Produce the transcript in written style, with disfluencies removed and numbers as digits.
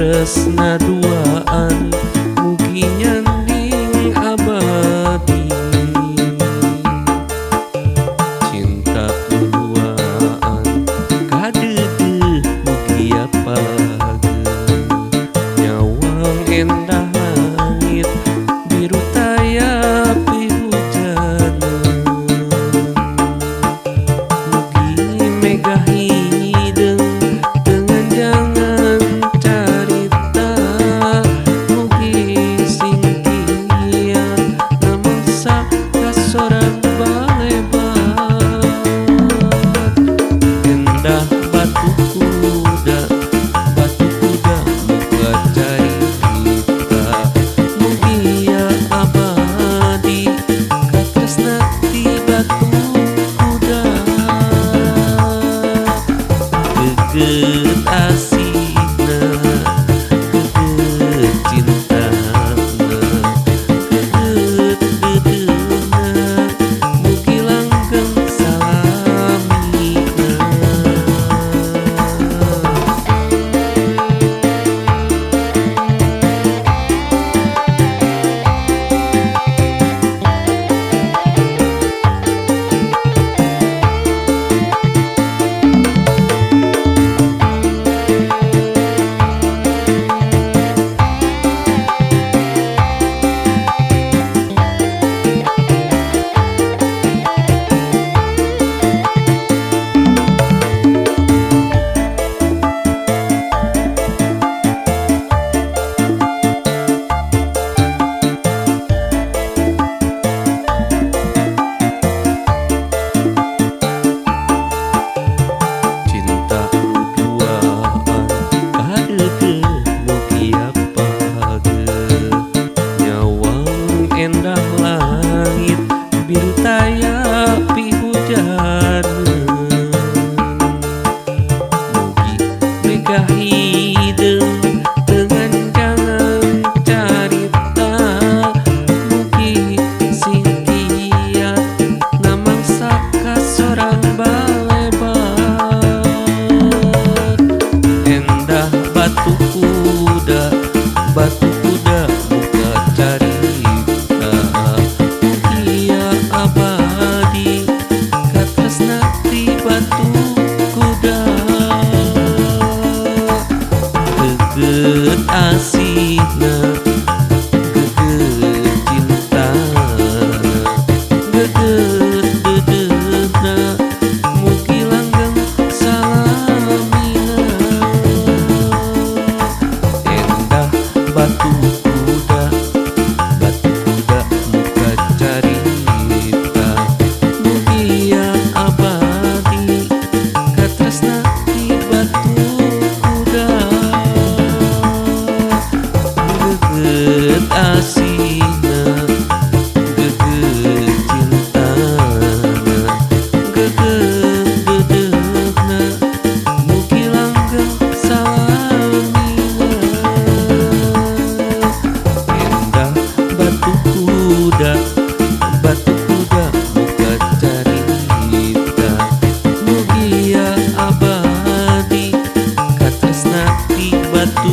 tresna duaan mugi nyanding abadi. Cinta duaan kadeuh mugi apageuh nyawang endah langit biru tayapi hujaneun mugi megah hideung dengan jangan carita mugi singkia namangsa kasorang balebat endah batu kuda muka carita mugi ya abadi katresna ti batu kuda geget asina geget cintana geget dedeuna mugi langgeng salamina. Cinta duaan kadeuh mugi apageuh nyawang endah langit biru tayapi hujaneun mugi megah hideung dengan jangan carita mugi singkia namangsa kasorang balebat endah batu kuda muka carita mugia abadi katresna ti batu kuda geget asina geget cintana geget dedeuna mugi langgeng salamina endah batu kuda muka carita mugi ya abadi katresna ti batu kuda geget asina geget cintana geget dedeuna mugi langgeng salamina endah batu kuda muka carita mugi ya abadi katresna ti batu